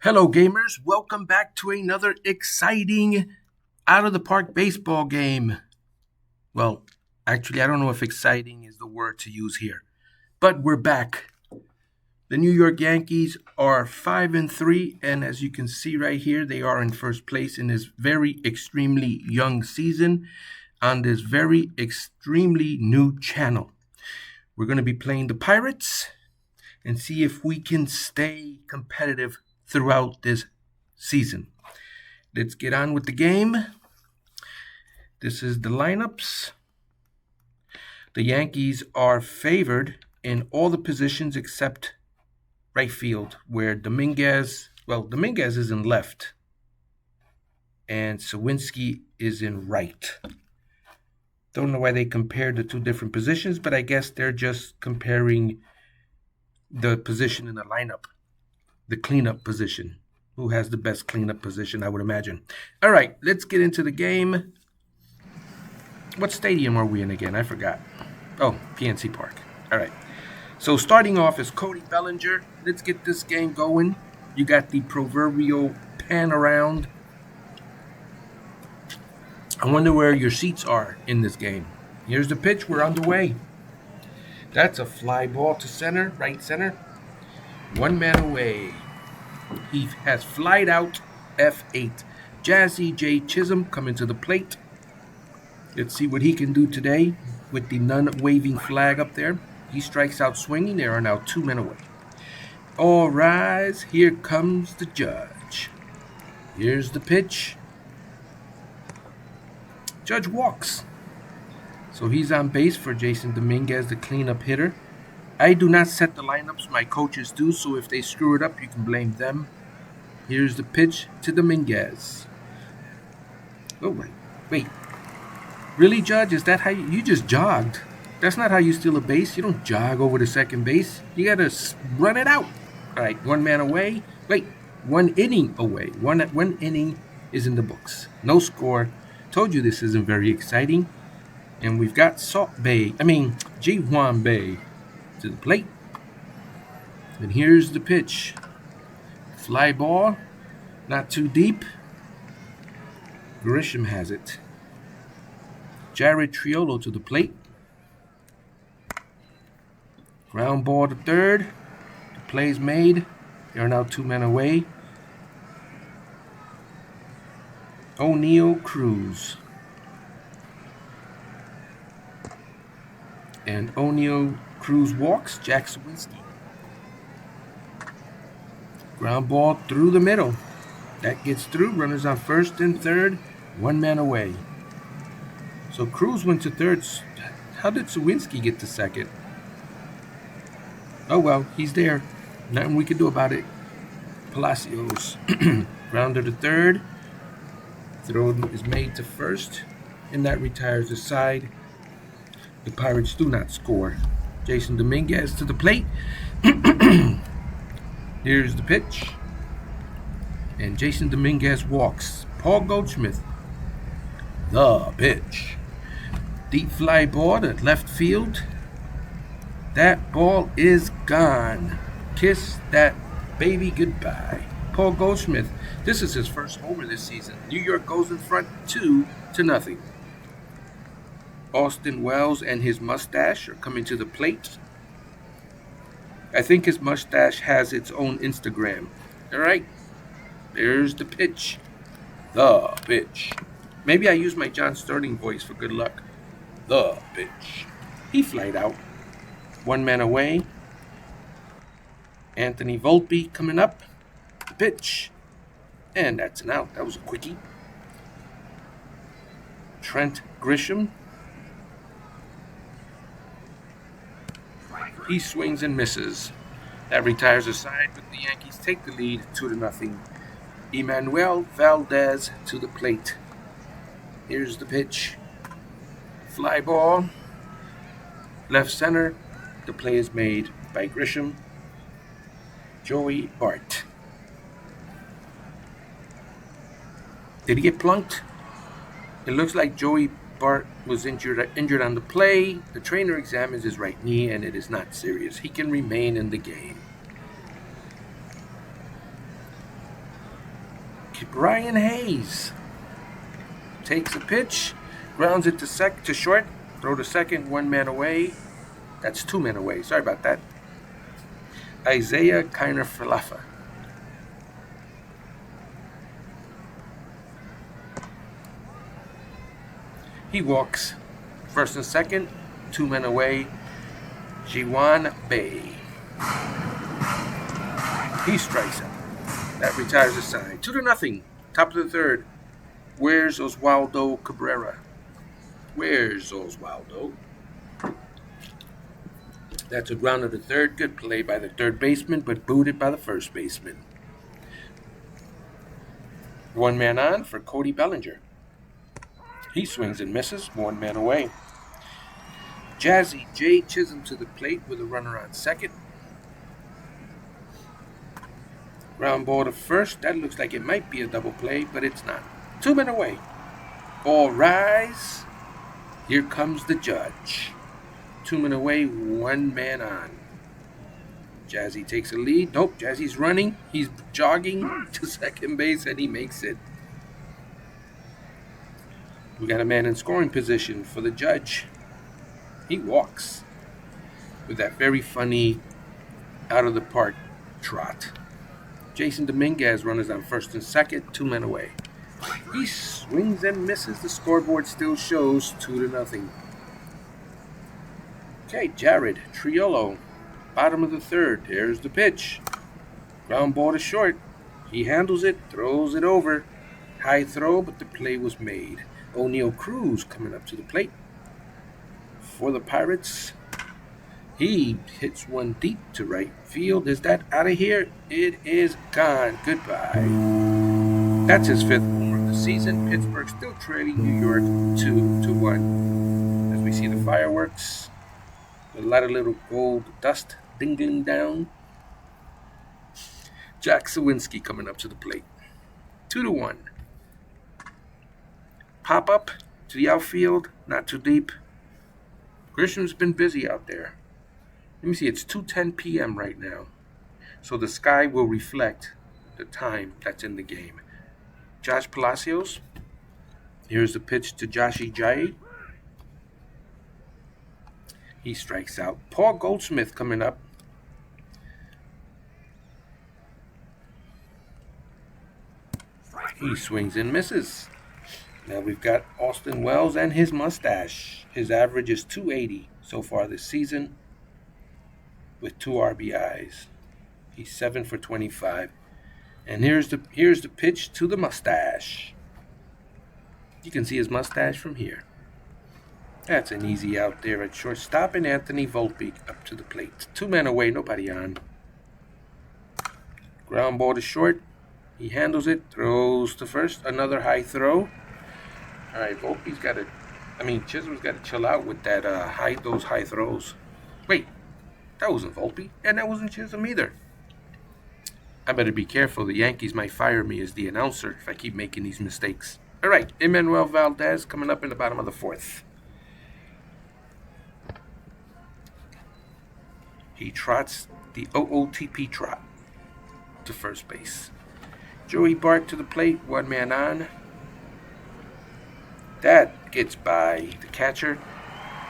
Hello, gamers. Welcome back to another exciting out of the park baseball game. Well, actually, I don't know if exciting is the word to use here, but we're back. The New York Yankees are 5-3, and as you can see right here, they are in first place in this very extremely young season on this very extremely new channel. We're going to be playing the Pirates and see if we can stay competitive throughout this season. Let's get on with the game. This is the lineups. The Yankees are favored in all the positions except right field, where Dominguez is in left, and Sawinski is in right. Don't know why they compared the two different positions, but I guess they're just comparing the position in the lineup, the cleanup position. Who has the best cleanup position, I would imagine. All right, let's get into the game. What stadium are we in again? I forgot. Oh, PNC Park. All right. So starting off is Cody Bellinger. Let's get this game going. You got the proverbial pan around. I wonder where your seats are in this game. Here's the pitch. We're underway. That's a fly ball to center, right center. One man away. He has flied out F8. Jazzy J. Chisholm coming to the plate. Let's see what he can do today with the none-waving flag up there. He strikes out swinging. There are now 2 men away. All rise. Here comes the judge. Here's the pitch. Judge walks. So he's on base for Jason Dominguez, the cleanup hitter. I do not set the lineups. My coaches do, so if they screw it up, you can blame them. Here's the pitch to Dominguez. Oh, wait. Really, Judge? Is that how you just jogged? That's not how you steal a base. You don't jog over to second base. You got to run it out. All right, 1 man away. Wait, 1 inning away. One inning is in the books. No score. Told you this isn't very exciting. And we've got Ji-Hwan Bae to the plate. And here's the pitch. Fly ball, not too deep. Grisham has it. Jared Triolo to the plate. Ground ball to third. The play's made. There are now 2 men away. O'Neill Cruz. And O'Neill Cruz walks. Jack Sawinski. Ground ball through the middle. That gets through. Runners on first and third. 1 man away. So Cruz went to third. How did Sawinski get to second? Oh well, he's there. Nothing we can do about it. Palacios. Grounder to third. Throw is made to first. And that retires the side. The Pirates do not score. Jason Dominguez to the plate. Here's the pitch. And Jason Dominguez walks. Paul Goldschmidt. The pitch. Deep fly ball to left field. That ball is gone. Kiss that baby goodbye. Paul Goldschmidt. This is his first homer this season. New York goes in front 2-0. Austin Wells and his mustache are coming to the plate. I think his mustache has its own Instagram. All right. There's the pitch. The pitch. Maybe I use my John Sterling voice for good luck. The pitch. He flied out. 1 man away. Anthony Volpe coming up. The pitch. And that's an out. That was a quickie. Trent Grisham. He swings and misses. That retires the side, but the Yankees take the lead 2-0. Emmanuel Valdez to the plate. Here's the pitch. Fly ball. Left center. The play is made by Grisham. Joey Bart. Did he get plunked? It looks like Joey Bart was injured on the play. The trainer examines his right knee, and it is not serious. He can remain in the game. Brian Hayes takes a pitch, grounds it to short, throw to second, 1 man away. That's 2 men away. Sorry about that. Isaiah Kiner-Falefa. He walks. First and second, 2 men away. Jiwan Bay. He strikes out. That retires the side. 2-0. Top of the third. Where's Oswaldo Cabrera? Where's Oswaldo? That's a ground of the third. Good play by the third baseman, but booted by the first baseman. 1 man on for Cody Bellinger. He swings and misses. 1 man away. Jazzy J. Chisholm to the plate with a runner on second. Ground ball to first. That looks like it might be a double play, but it's not. 2 men away. All rise. Here comes the judge. 2 men away, 1 man on. Jazzy takes a lead. Nope, Jazzy's running. He's jogging to second base, and he makes it. We got a man in scoring position for the judge. He walks with that very funny out-of-the-park trot. Jason Dominguez runners on first and second, 2 men away. He swings and misses. The scoreboard still shows 2-0. Okay, Jared Triolo, bottom of the third. Here's the pitch. Ground ball to short. He handles it, throws it over. High throw, but the play was made. O'Neal Cruz coming up to the plate for the Pirates. He hits one deep to right field. Is that out of here? It is gone. Goodbye. That's his 5th homer of the season. Pittsburgh still trailing New York 2-1. As we see the fireworks, a lot of little gold dust dingling down. Jack Sawinski coming up to the plate. 2-1. Pop up to the outfield, not too deep. Grisham's been busy out there. Let me see, it's 2:10 p.m. right now. So the sky will reflect the time that's in the game. Josh Palacios. Here's the pitch to Joshy Jai. He strikes out. Paul Goldsmith coming up. He swings and misses. Now we've got Austin Wells and his mustache. His average is 280 so far this season with 2 RBIs. He's 7 for 25. And here's the pitch to the mustache. You can see his mustache from here. That's an easy out there at shortstop, and Anthony Volpe up to the plate. 2 men away, nobody on. Ground ball to short. He handles it, throws to first. Another high throw. All right, Volpe's got to, Chisholm's got to chill out with that those high throws. Wait, that wasn't Volpe, and that wasn't Chisholm either. I better be careful. The Yankees might fire me as the announcer if I keep making these mistakes. All right, Emmanuel Valdez coming up in the bottom of the 4th. He trots the OOTP trot to first base. Joey Bart to the plate, 1 man on. That gets by the catcher.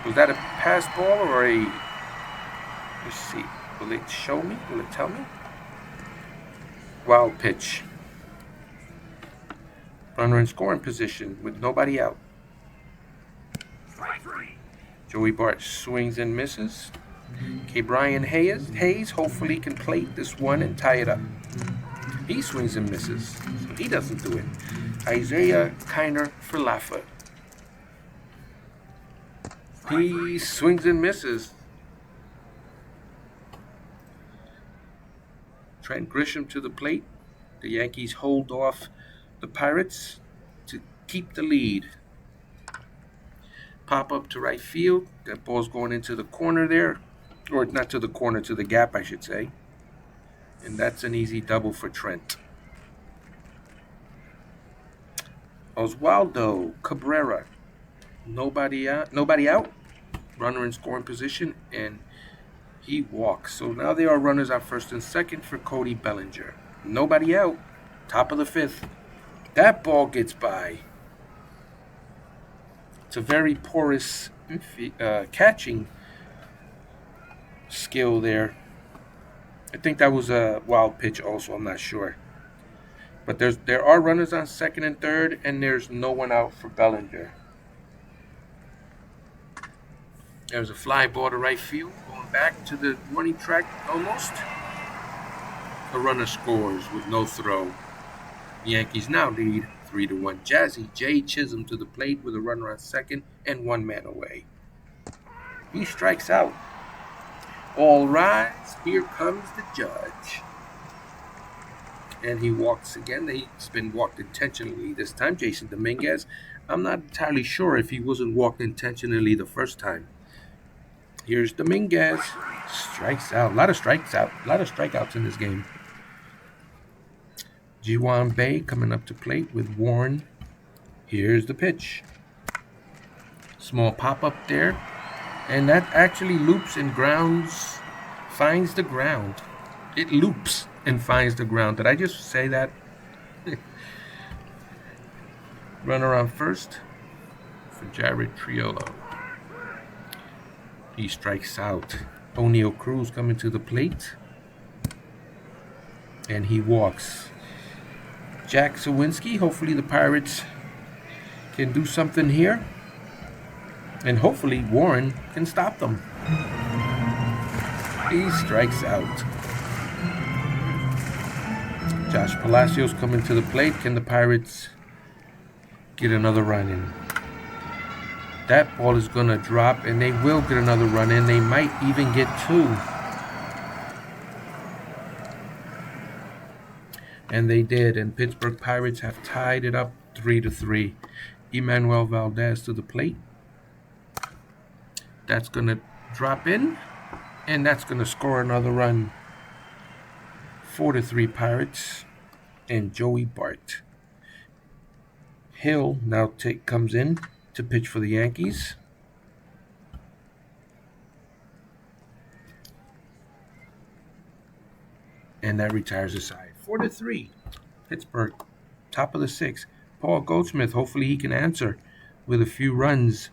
Was that a pass ball or a... Let's see. Will it show me? Will it tell me? Wild pitch. Runner in scoring position with nobody out. Joey Bart swings and misses. Okay, Brian Hayes hopefully can plate this one and tie it up. He swings and misses, so he doesn't do it. Isaiah Kiner-Falefa. He swings and misses. Trent Grisham to the plate. The Yankees hold off the Pirates to keep the lead. Pop up to right field. That ball's going into the corner there. Or not to the corner, to the gap, I should say. And that's an easy double for Trent. Oswaldo Cabrera. Nobody out. Runner in scoring position, and he walks. So now there are runners on first and second for Cody Bellinger. Nobody out. Top of the 5th. That ball gets by. It's a very porous catching skill there. I think that was a wild pitch also. I'm not sure. But there are runners on second and third, and there's no one out for Bellinger. There's a fly ball to right field, going back to the warning track almost. The runner scores with no throw. The Yankees now lead 3-1. Jazzy J. Chisholm to the plate with a runner on second and one man away. He strikes out. All rise. Here comes the judge. And he walks again. He's been walked intentionally this time. Jason Dominguez. I'm not entirely sure if he wasn't walked intentionally the first time. Here's Dominguez. Strikes out. A lot of strikeouts in this game. Ji-Hwan Bae coming up to plate with Warren. Here's the pitch. Small pop-up there. And that actually loops and grounds, finds the ground. It loops and finds the ground. Did I just say that? Runner on first for Jared Triolo. He strikes out. O'Neal Cruz coming to the plate. And he walks. Jack Sawinski. Hopefully the Pirates can do something here. And hopefully Warren can stop them. He strikes out. Josh Palacios coming to the plate. Can the Pirates get another run in? That ball is going to drop, and they will get another run in. They might even get two. And they did, and Pittsburgh Pirates have tied it up 3-3. Emmanuel Valdez to the plate. That's going to drop in, and that's going to score another run. 4-3 Pirates, and Joey Bart. Hill now comes in to pitch for the Yankees. And that retires the side. 4-3. Pittsburgh, top of the sixth. Paul Goldschmidt, hopefully he can answer with a few runs.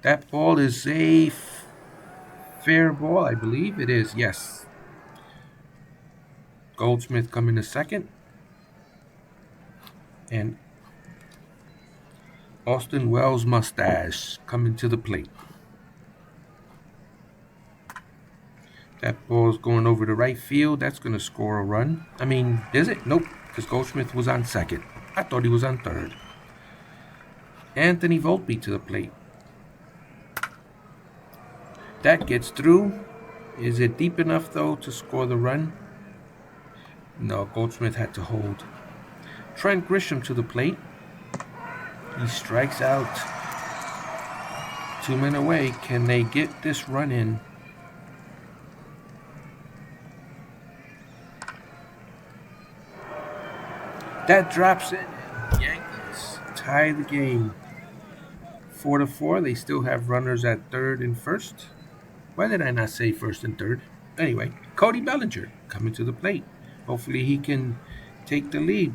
That ball is a fair ball, I believe it is. Yes. Goldsmith coming to second. And Austin Wells Mustache coming to the plate. That ball's going over to right field. That's going to score a run. I mean, is it? Nope, because Goldsmith was on second. I thought he was on third. Anthony Volpe to the plate. That gets through. Is it deep enough, though, to score the run? No, Goldsmith had to hold. Trent Grisham to the plate. He strikes out. 2 men away. Can they get this run in? That drops in. Yankees tie the game. 4-4. They still have runners at third and first. Why did I not say first and third? Anyway, Cody Bellinger coming to the plate. Hopefully he can take the lead.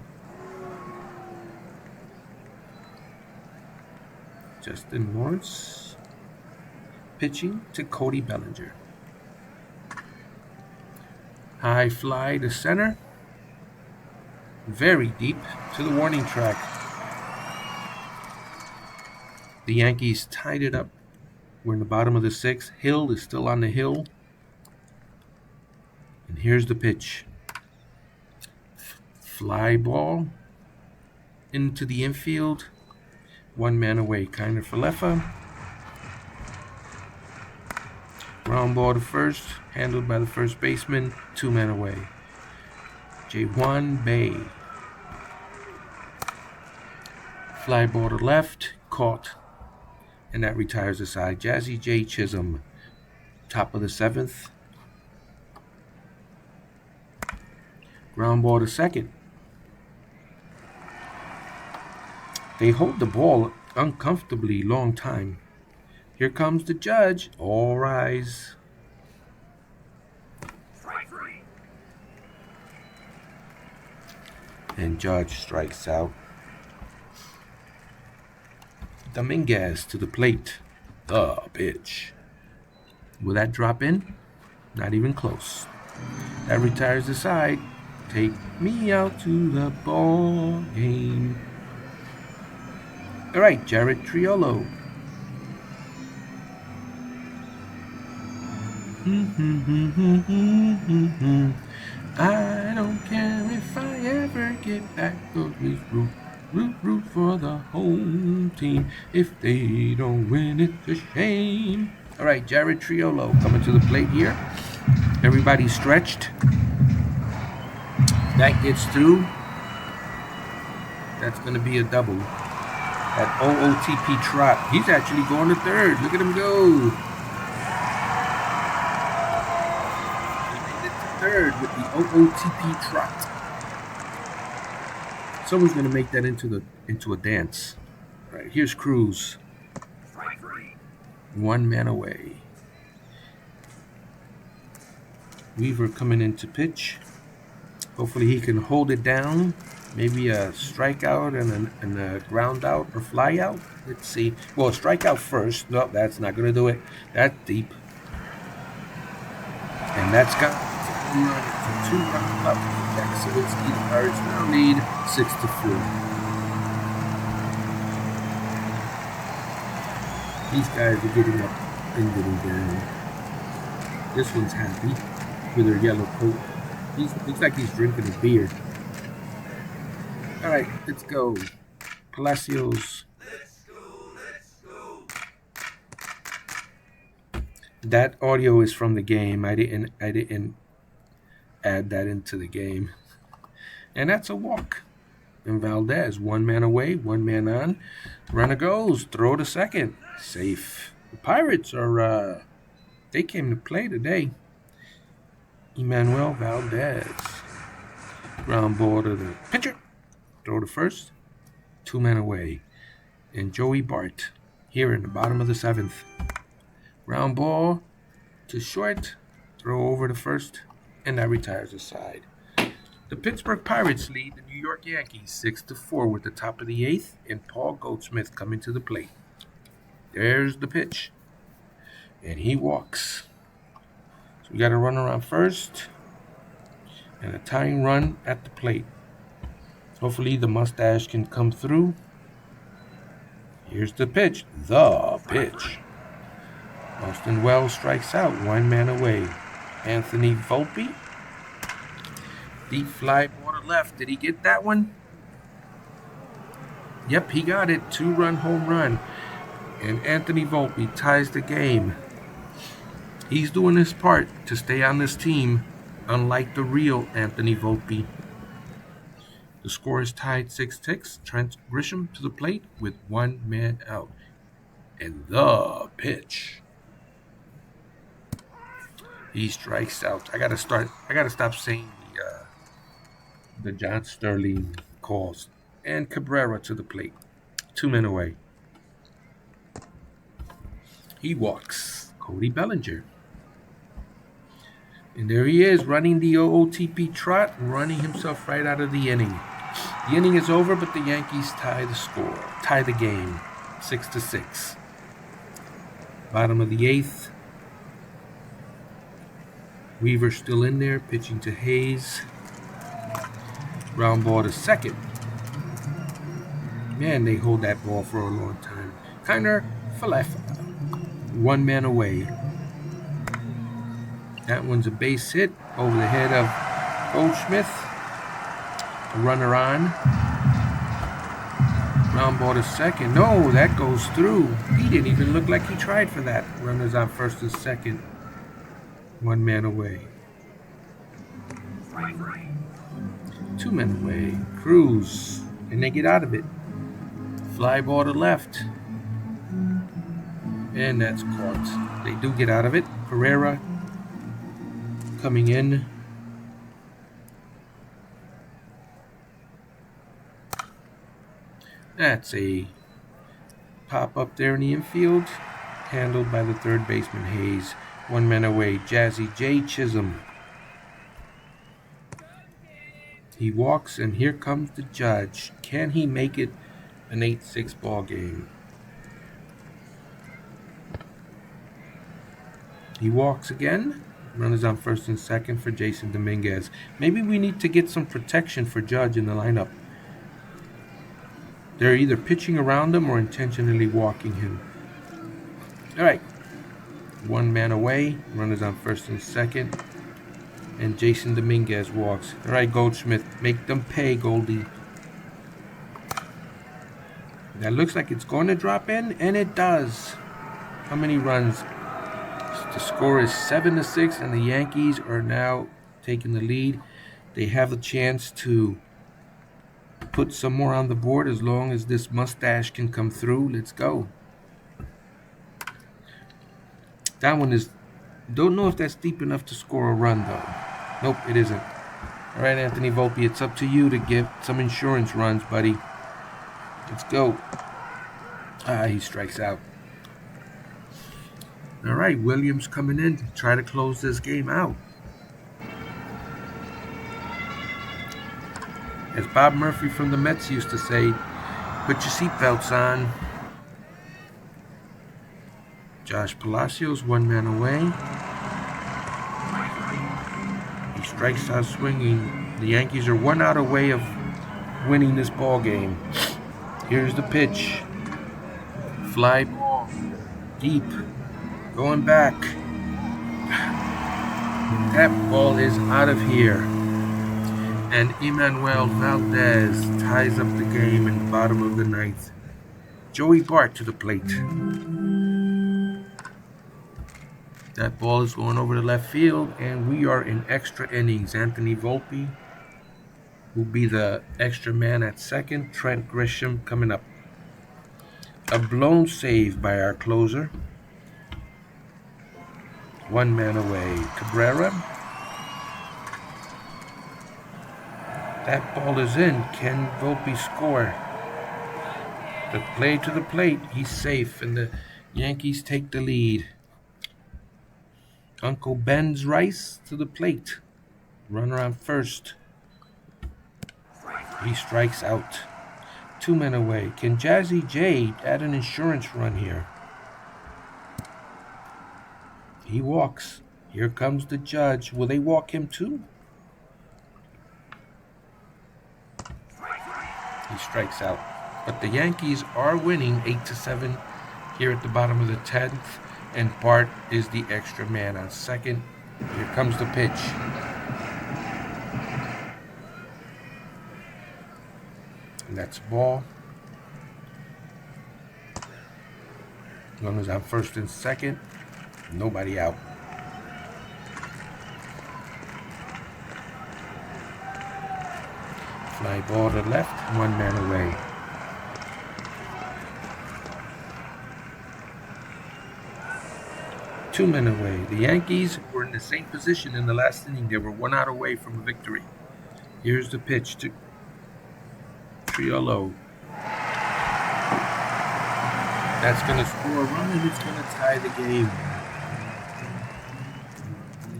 Justin Lawrence pitching to Cody Bellinger. High fly to center. Very deep to the warning track. The Yankees tied it up. We're in the bottom of the sixth. Hill is still on the hill. And here's the pitch. Fly ball into the infield. 1 man away. Kiner Falefa. Ground ball to first. Handled by the first baseman. 2 men away. Ji-Hwan Bae. Fly ball to left. Caught. And that retires the side. Jazzy J. Chisholm, top of the seventh. Ground ball to second. They hold the ball uncomfortably long time. Here comes the judge. All rise. And Judge strikes out. Dominguez to the plate. The pitch. Will that drop in? Not even close. That retires the side. Take me out to the ball game. All right, Jared Triolo. I don't care if I ever get back, 'cause we root for the home team. If they don't win, it's a shame. All right, Jared Triolo coming to the plate here. Everybody stretched. That gets through. That's going to be a double. That OOTP trot. He's actually going to third. Look at him go. Third with the OOTP trot. Someone's gonna make that into a dance. All right, here's Cruz. 1 man away. Weaver coming in to pitch. Hopefully he can hold it down. Maybe a strikeout and a ground out or fly out. Let's see. Well, strikeout first. No, that's not gonna do it. That's deep. And that's got run for 2 runs up. Jack Sawicki, the Pirates now lead 6-4. These guys are getting up and getting down. This one's happy with her yellow coat. Looks like he's drinking a beer. All right, let's go. Palacios. Let's go. That audio is from the game. I didn't add that into the game. And that's a walk. And Valdez, 1 man away, 1 man on. Runner goes, throw to second. Safe. The Pirates are, they came to play today. Emmanuel Valdez. Ground ball to the pitcher. Throw to first. 2 men away. And Joey Bart here in the bottom of the 7th. Ground ball to short. Throw over to first. And that retires the side. The Pittsburgh Pirates lead the New York Yankees 6-4 with the top of the 8th and Paul Goldschmidt coming to the plate. There's the pitch. And he walks. So we got a runner on first and a tying run at the plate. Hopefully the mustache can come through. Here's the pitch. The pitch. Austin Wells strikes out, 1 man away. Anthony Volpe. Deep fly ball to left. Did he get that one? Yep, he got it. 2-run home run. And Anthony Volpe ties the game. He's doing his part to stay on this team, unlike the real Anthony Volpe. The score is tied 6-6. Trent Grisham to the plate with 1 man out. And the pitch. He strikes out. I gotta stop saying the John Sterling calls. And Cabrera to the plate. 2 men away. He walks. Cody Bellinger. And there he is, running the OOTP trot, running himself right out of the inning. The inning is over, but the Yankees tie the game, 6-6. Bottom of the 8th. Weaver still in there, pitching to Hayes. Ground ball to second. Man, they hold that ball for a long time. Kiner Falefa, 1 man away. That one's a base hit over the head of Goldschmidt. A runner on. Ground ball to second. No, that goes through. He didn't even look like he tried for that. Runners on first and second. 1 man away. 2 men away. Cruz. And they get out of it. Fly ball to left. And that's caught. They do get out of it. Pereira coming in. That's a pop up there in the infield. Handled by the third baseman Hayes. 1 man away. Jazzy J. Chisholm. He walks, and here comes the judge. Can he make it an 8-6 ball game? He walks again. Runners on first and second for Jason Dominguez. Maybe we need to get some protection for Judge in the lineup. They're either pitching around him or intentionally walking him. All right. One man away. Runners on first and second. And Jason Dominguez walks. All right, Goldschmidt. Make them pay, Goldie. That looks like it's going to drop in, and it does. How many runs? The score is 7-6, and the Yankees are now taking the lead. They have a chance to put some more on the board as long as this mustache can come through. Let's go. That one is... Don't know if that's deep enough to score a run, though. Nope, it isn't. All right, Anthony Volpe, it's up to you to get some insurance runs, buddy. Let's go. He strikes out. All right, Williams coming in to try to close this game out. As Bob Murphy from the Mets used to say, put your seatbelts on. Josh Palacios, one man away. He strikes out swinging. The Yankees are 1 out away of winning this ball game. Here's the pitch. Fly ball. Deep. Going back. That ball is out of here. And Emmanuel Valdez ties up the game in the bottom of the 9th. Joey Bart to the plate. That ball is going over the left field, and we are in extra innings. Anthony Volpe will be the extra man at second. Trent Grisham coming up. A blown save by our closer. 1 man away. Cabrera. That ball is in. Can Volpe score? The play to the plate. He's safe, and the Yankees take the lead. Uncle Ben's Rice to the plate. Runner on first. He strikes out. 2 men away. Can Jazzy J add an insurance run here? He walks. Here comes the judge. Will they walk him too? He strikes out. But the Yankees are winning 8-7 here at the bottom of the 10th. And Bart is the extra man on second. Here comes the pitch. And that's a ball. Runners on first and second. Nobody out. Fly ball to left, 1 man away. Two men away. The Yankees were in the same position in the last inning. They were 1 out away from a victory. Here's the pitch to Triolo. That's going to score a run, and it's going to tie the game.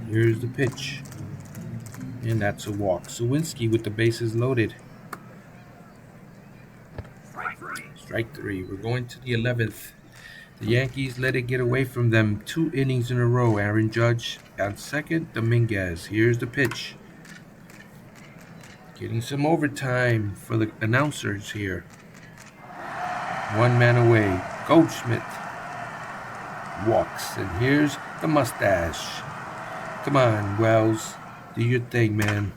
Here's the pitch. And that's a walk. Sawinski with the bases loaded. Strike 3. We're going to the 11th. The Yankees let it get away from them 2 innings in a row. Aaron Judge on second. Dominguez. Here's the pitch. Getting some overtime for the announcers here. 1 man away. Goldschmidt walks. And here's the mustache. Come on, Wells. Do your thing, man.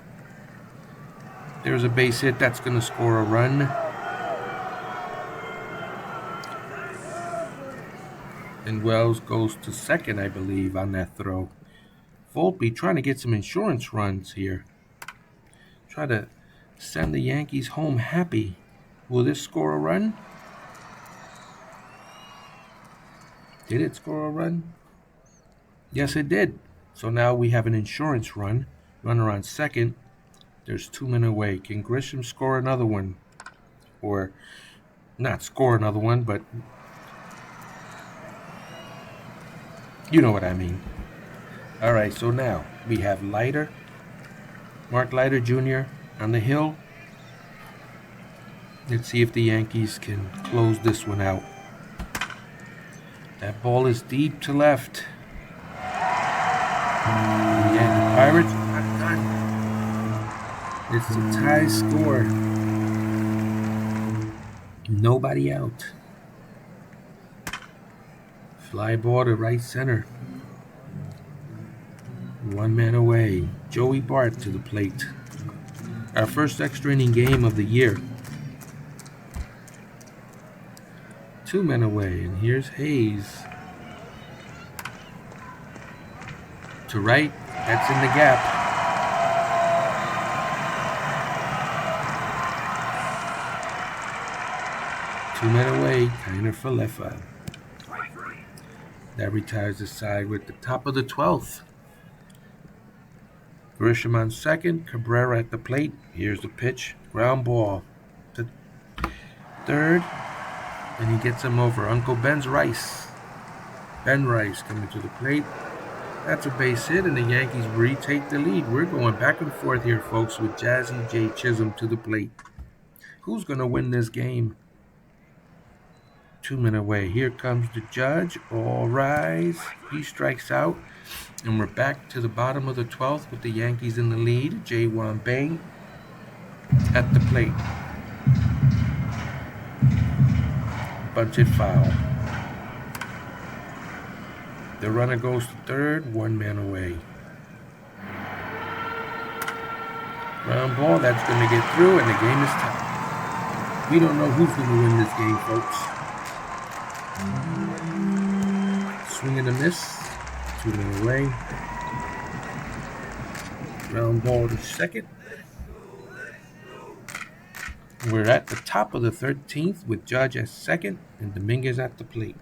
There's a base hit. That's going to score a run. And Wells goes to second, I believe, on that throw. Volpe trying to get some insurance runs here. Try to send the Yankees home happy. Will this score a run? Did it score a run? Yes, it did. So now we have an insurance run. Runner on second. There's 2 men away. Can Grisham score another one? Or not score another one, but you know what I mean. All right, so now we have Leiter, Mark Leiter Jr. on the hill. Let's see if the Yankees can close this one out. That ball is deep to left. And the Pirates are not done. It's a tie score. Nobody out. Fly ball to right center. One man away. Joey Bart to the plate. Our first extra inning game of the year. 2 men away, and here's Hayes. To right, that's in the gap. Two men away, Kiner Falefa. That retires the side with the top of the 12th. Grisham on second, Cabrera at the plate. Here's the pitch, ground ball to third, and he gets him over. Uncle Ben's Rice. Ben Rice coming to the plate. That's a base hit, and the Yankees retake the lead. We're going back and forth here, folks, with Jazzy J. Chisholm to the plate. Who's going to win this game? 2 men away. Here comes the judge. All rise. He strikes out. And we're back to the bottom of the 12th with the Yankees in the lead. J-Wan Bang at the plate. Bunted foul. The runner goes to third. 1 man away. Ground ball. That's going to get through, and the game is tied. We don't know who's going to win this game, folks. Swing and a miss. 2 men away. Ground ball to second. We're at the top of the 13th with Judge at second and Dominguez at the plate.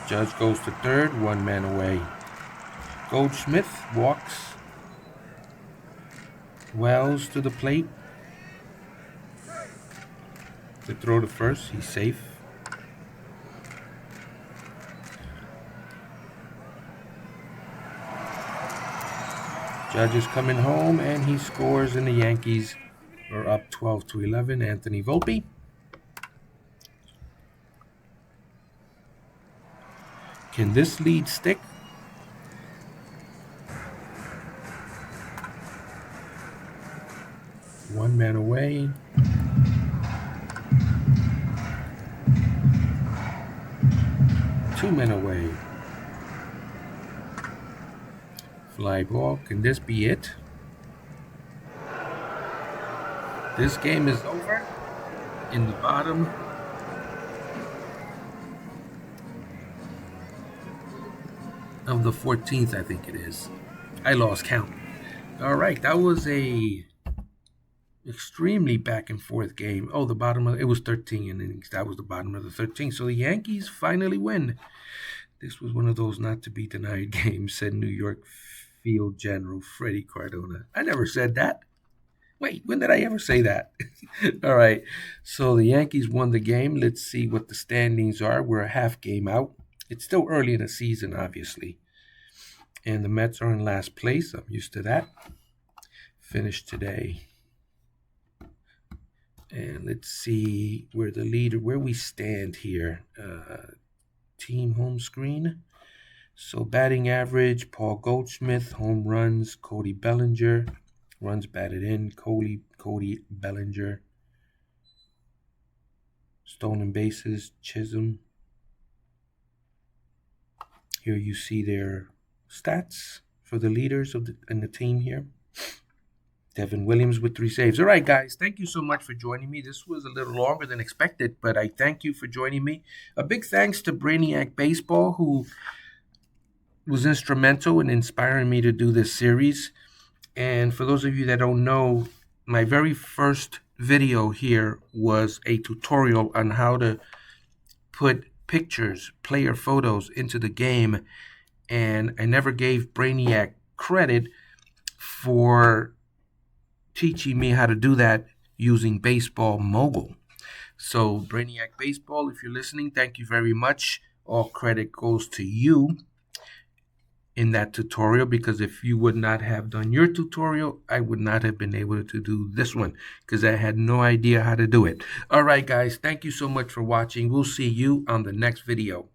Judge goes to third, 1 man away. Goldschmidt walks. Wells to the plate. To throw to first, he's safe. Judge is coming home, and he scores, and the Yankees are up 12-11. Anthony Volpe. Can this lead stick? One man away. Two men away. Fly ball. Can this be it? This game is over in the bottom of the 14th, I think it is. I lost count. All right, that was a extremely back and forth game. Oh, the bottom of it was 13 innings. That was the bottom of the 13th. So the Yankees finally win. This was one of those not to be denied games, said New York Field General Freddie Cardona. I never said that. Wait, when did I ever say that? All right. So the Yankees won the game. Let's see what the standings are. We're a half game out. It's still early in the season, obviously. And the Mets are in last place. I'm used to that. Finished today. And let's see where we stand here. Team home screen. So batting average, Paul Goldschmidt. Home runs, Cody Bellinger. Runs batted in, Cody Bellinger. Stolen bases, Chisholm. Here you see their stats for the leaders in the team here. Devin Williams with 3 saves. All right, guys, thank you so much for joining me. This was a little longer than expected, but I thank you for joining me. A big thanks to Brainiac Baseball, who was instrumental in inspiring me to do this series. And for those of you that don't know, my very first video here was a tutorial on how to put pictures, player photos into the game. And I never gave Brainiac credit for teaching me how to do that using Baseball Mobile. So Brainiac Baseball, if you're listening, thank you very much. all credit goes to you in that tutorial, because if you would not have done your tutorial, I would not have been able to do this one because I had no idea how to do it. All right, guys, thank you so much for watching. We'll see you on the next video.